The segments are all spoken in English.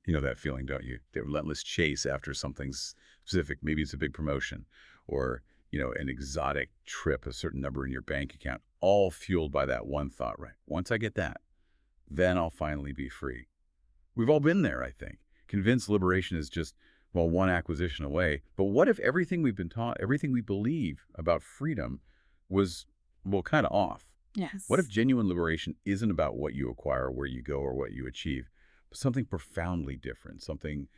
You know that feeling, don't you? The relentless chase after something specific. Maybe it's a big promotion or, an exotic trip, a certain number in your bank account, all fueled by that one thought, right? Once I get that, then I'll finally be free. We've all been there, I think. Convinced liberation is just, well, one acquisition away. But what if everything we've been taught, everything we believe about freedom was, well, kind of off? Yes. What if genuine liberation isn't about what you acquire, where you go, or what you achieve, but something profoundly different, something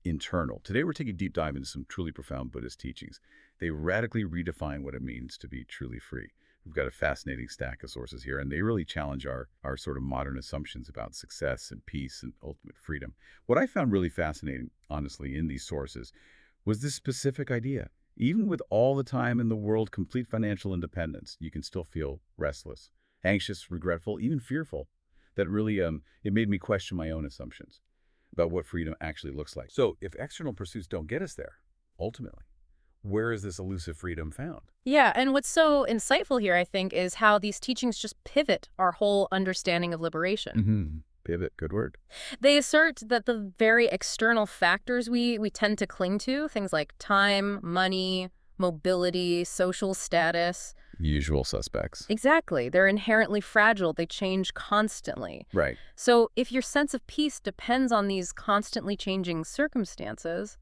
internal? Today, we're taking a deep dive into some truly profound Buddhist teachings. They radically redefine what it means to be truly free. We've got a fascinating stack of sources here, and they really challenge our sort of modern assumptions about success and peace and ultimate freedom. What I found really fascinating, honestly, in these sources was this specific idea. Even with all the time in the world, complete financial independence, you can still feel restless, anxious, regretful, even fearful. That really, it made me question my own assumptions about what freedom actually looks like. So if external pursuits don't get us there, ultimately, where is this elusive freedom found? Yeah, and what's so insightful here, I think, is how these teachings just pivot our whole understanding of liberation. Pivot, good word. They assert that the very external factors we tend to cling to, things like time, money, mobility, social status. Usual suspects. Exactly. They're inherently fragile. They change constantly. Right. So if your sense of peace depends on these constantly changing circumstances,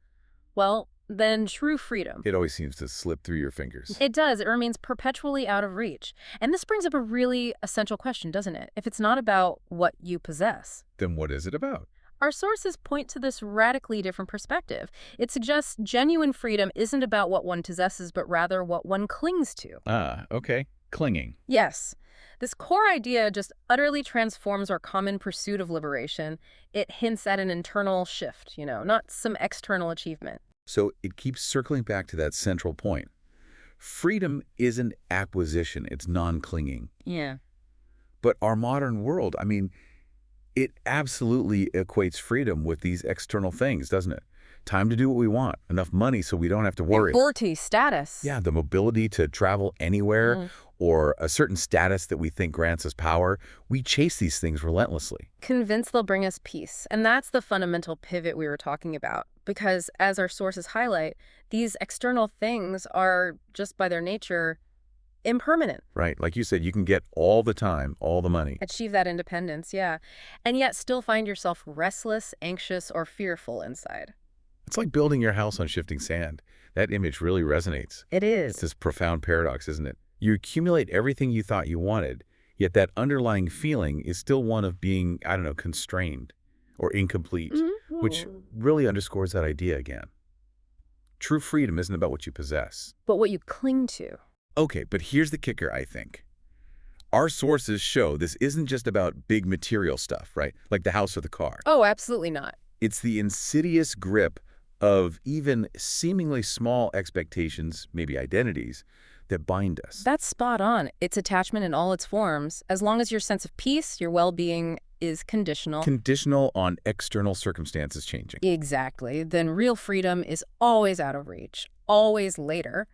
well, then true freedom. It always seems to slip through your fingers. It does. It remains perpetually out of reach. And this brings up a really essential question, doesn't it? If it's not about what you possess. Then what is it about? Our sources point to this radically different perspective. It suggests genuine freedom isn't about what one possesses, but rather what one clings to. Ah, okay. Clinging. Yes. This core idea just utterly transforms our common pursuit of liberation. It hints at an internal shift, not some external achievement. So it keeps circling back to that central point. Freedom isn't acquisition, it's non-clinging. Yeah. But our modern world, it absolutely equates freedom with these external things, doesn't it? Time to do what we want, enough money so we don't have to worry. Authority, status. Yeah, the mobility to travel anywhere or a certain status that we think grants us power. We chase these things relentlessly. Convinced they'll bring us peace. And that's the fundamental pivot we were talking about. Because as our sources highlight, these external things are, just by their nature, impermanent. Right. Like you said, you can get all the time, all the money. Achieve that independence, yeah. And yet still find yourself restless, anxious, or fearful inside. It's like building your house on shifting sand. That image really resonates. It is. It's this profound paradox, isn't it? You accumulate everything you thought you wanted, yet that underlying feeling is still one of being, constrained or incomplete, which really underscores that idea again. True freedom isn't about what you possess, but what you cling to. Okay, but here's the kicker, I think. Our sources show this isn't just about big material stuff, right? Like the house or the car. Oh, absolutely not. It's the insidious grip of even seemingly small expectations, maybe identities, that bind us. That's spot on. It's attachment in all its forms. As long as your sense of peace, your well-being is conditional. Conditional on external circumstances changing. Exactly. Then real freedom is always out of reach, always later.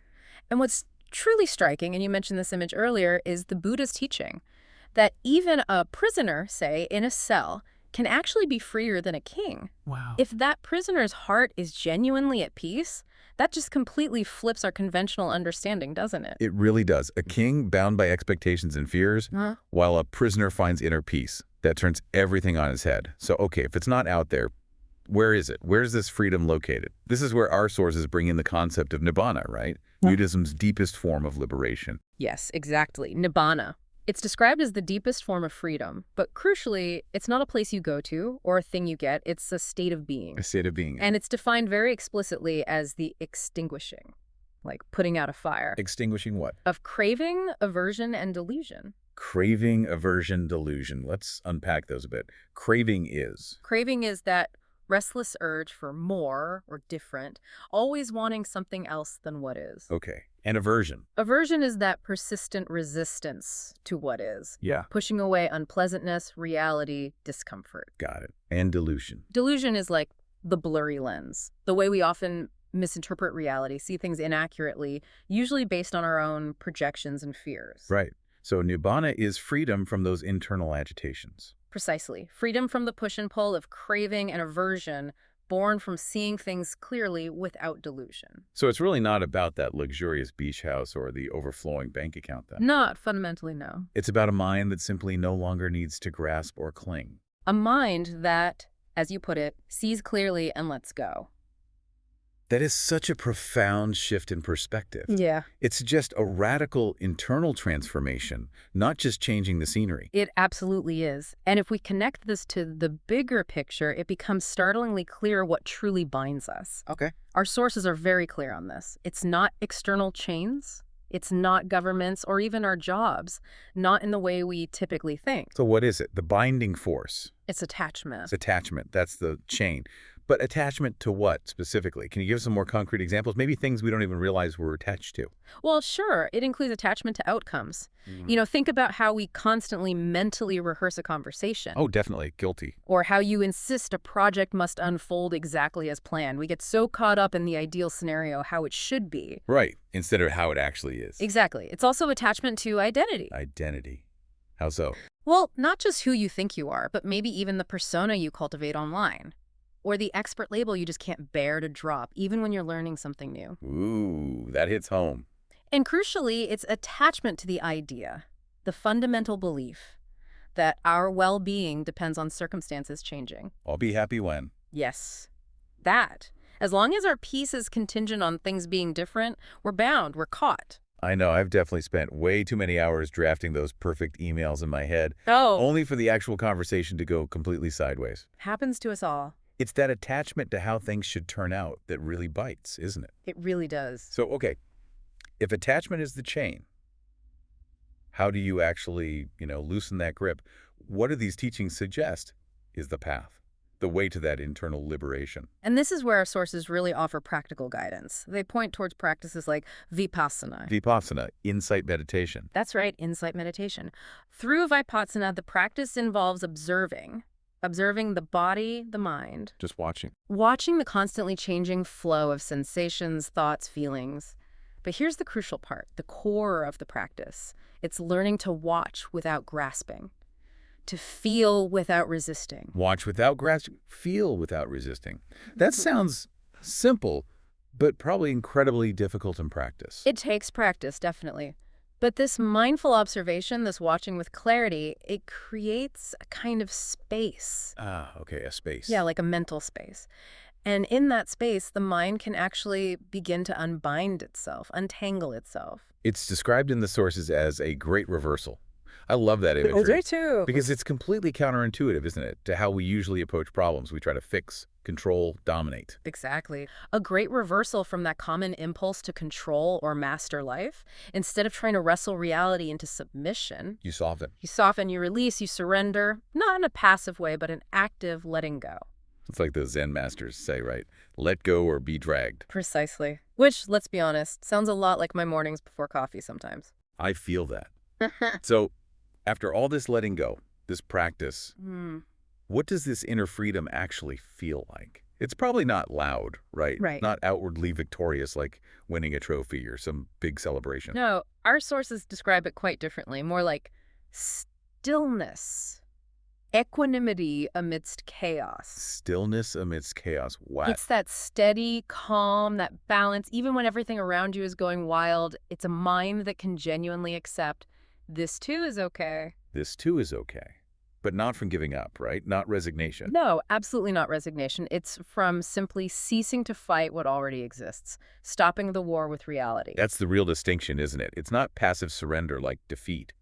And what's truly striking, and you mentioned this image earlier, is the Buddha's teaching that even a prisoner, say, in a cell, can actually be freer than a king. Wow. If that prisoner's heart is genuinely at peace, that just completely flips our conventional understanding, doesn't it? It really does. A king bound by expectations and fears, while a prisoner finds inner peace. That turns everything on its head. So, okay, if it's not out there, where is it? Where's this freedom located? This is where our sources bring in the concept of nibbana, right? Buddhism's deepest form of liberation. Yes, exactly. Nibbana. It's described as the deepest form of freedom, but crucially, it's not a place you go to or a thing you get. It's a state of being. A state of being. And it's defined very explicitly as the extinguishing, like putting out a fire. Extinguishing what? Of craving, aversion, and delusion. Craving, aversion, delusion. Let's unpack those a bit. Craving is? Craving is that restless urge for more or different, always wanting something else than what is. Okay. And aversion? Aversion is that persistent resistance to what is. Yeah. Pushing away unpleasantness, reality, discomfort. Got it. And delusion? Delusion is like the blurry lens, the way we often misinterpret reality, see things inaccurately, usually based on our own projections and fears. Right. So nibbana is freedom from those internal agitations. Precisely. Freedom from the push and pull of craving and aversion, born from seeing things clearly without delusion. So it's really not about that luxurious beach house or the overflowing bank account then. Not fundamentally, no. It's about a mind that simply no longer needs to grasp or cling. A mind that, as you put it, sees clearly and lets go. That is such a profound shift in perspective. Yeah. It's just a radical internal transformation, not just changing the scenery. It absolutely is. And if we connect this to the bigger picture, it becomes startlingly clear what truly binds us. Okay. Our sources are very clear on this. It's not external chains. It's not governments or even our jobs, not in the way we typically think. So what is it? The binding force. It's attachment. It's attachment. That's the chain. But attachment to what specifically? Can you give some more concrete examples? Maybe things we don't even realize we're attached to. Well, sure. It includes attachment to outcomes. You know, think about how we constantly mentally rehearse a conversation. Oh, definitely. Guilty. Or how you insist a project must unfold exactly as planned. We get so caught up in the ideal scenario, how it should be. Right. Instead of how it actually is. Exactly. It's also attachment to identity. Identity. How so? Well, not just who you think you are, but maybe even the persona you cultivate online. Or the expert label you just can't bear to drop, even when you're learning something new. Ooh, that hits home. And crucially, it's attachment to the idea, the fundamental belief that our well-being depends on circumstances changing. I'll be happy when. Yes, that. As long as our peace is contingent on things being different, we're bound, we're caught. I know, I've definitely spent way too many hours drafting those perfect emails in my head, Oh, only for the actual conversation to go completely sideways. happens to us all. It's that attachment to how things should turn out that really bites, isn't it? It really does. So, okay, if attachment is the chain, how do you actually, loosen that grip? What do these teachings suggest is the path, the way to that internal liberation? And this is where our sources really offer practical guidance. They point towards practices like vipassanā. Vipassana, insight meditation. That's right, insight meditation. Through vipassanā, the practice involves observing the body, the mind, Just watching. watching the constantly changing flow of sensations, thoughts, feelings. But here's the crucial part, the core of the practice. It's learning to watch without grasping, to feel without resisting. Watch without grasping, feel without resisting. That sounds simple, but probably incredibly difficult in practice. It takes practice, definitely. But this mindful observation, this watching with clarity, it creates a kind of space. Ah, okay, a space. Yeah, like a mental space. And in that space, the mind can actually begin to unbind itself, untangle itself. It's described in the sources as a great reversal. I love that imagery. too. Because it's completely counterintuitive, isn't it, to how we usually approach problems. We try to fix, control, dominate. Exactly. A great reversal from that common impulse to control or master life. Instead of trying to wrestle reality into submission, You soften. you soften, you release, you surrender, not in a passive way, but an active letting go. It's like the Zen masters say, right? Let go or be dragged. Precisely. Which, let's be honest, sounds a lot like my mornings before coffee sometimes. I feel that. So, after all this letting go, this practice, what does this inner freedom actually feel like? It's probably not loud, right? Right. Not outwardly victorious like winning a trophy or some big celebration. No, our sources describe it quite differently, more like stillness, equanimity amidst chaos. Stillness amidst chaos. Wow. It's that steady, calm, that balance. Even when everything around you is going wild, it's a mind that can genuinely accept this too is okay. This too is okay. But not from giving up, right? Not resignation. No, absolutely not resignation. It's from simply ceasing to fight what already exists, stopping the war with reality. That's the real distinction, isn't it? It's not passive surrender like defeat.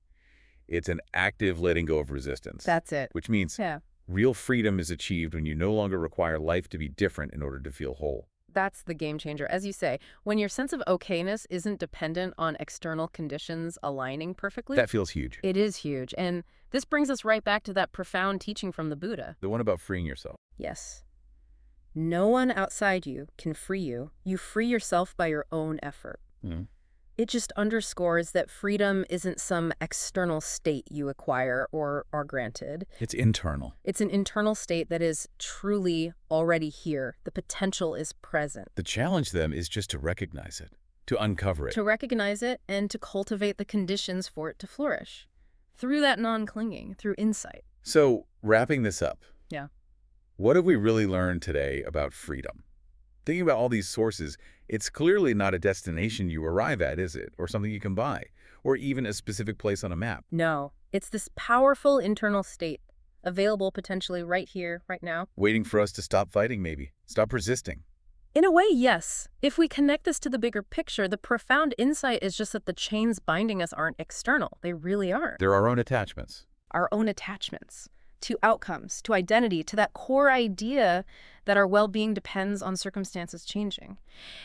It's an active letting go of resistance. That's it. Which means Yeah. real freedom is achieved when you no longer require life to be different in order to feel whole. That's the game changer. As you say, when your sense of okayness isn't dependent on external conditions aligning perfectly, That feels huge. it is huge. And this brings us right back to that profound teaching from the Buddha. The one about freeing yourself. Yes. No one outside you can free you. You free yourself by your own effort. It just underscores that freedom isn't some external state you acquire or are granted. It's internal. It's an internal state that is truly already here. The potential is present. The challenge, then, is just to recognize it, to uncover it. To recognize it and to cultivate the conditions for it to flourish. Through that non-clinging, through insight. So, wrapping this up, Yeah. what have we really learned today about freedom? Thinking about all these sources, it's clearly not a destination you arrive at, is it? Or something you can buy? Or even a specific place on a map? No, it's this powerful internal state, available potentially right here, right now. Waiting for us to stop fighting, maybe. Stop resisting. In a way, yes. If we connect this to the bigger picture, the profound insight is just that the chains binding us aren't external. They really aren't. They're our own attachments. Our own attachments to outcomes, to identity, to that core idea that our well-being depends on circumstances changing.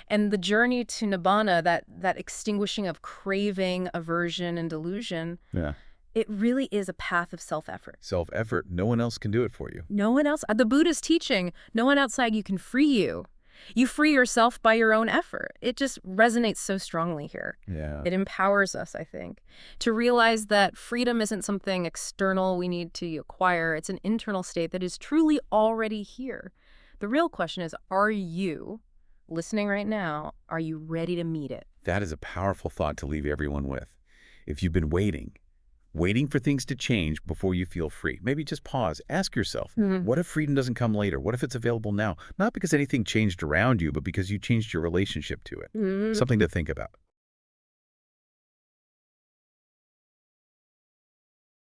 And the journey to nibbana, that extinguishing of craving, aversion, and delusion, Yeah. it really is a path of self-effort. Self-effort, no one else can do it for you. No one else, the Buddha's teaching, no one outside you can free you. You free yourself by your own effort. It just resonates so strongly here. Yeah. It empowers us, I think, to realize that freedom isn't something external we need to acquire. It's an internal state that is truly already here. The real question is, are you, listening right now, are you ready to meet it? That is a powerful thought to leave everyone with. If you've been waiting for things to change before you feel free, maybe just pause. Ask yourself, what if freedom doesn't come later? What if it's available now? Not because anything changed around you, but because you changed your relationship to it. Something to think about.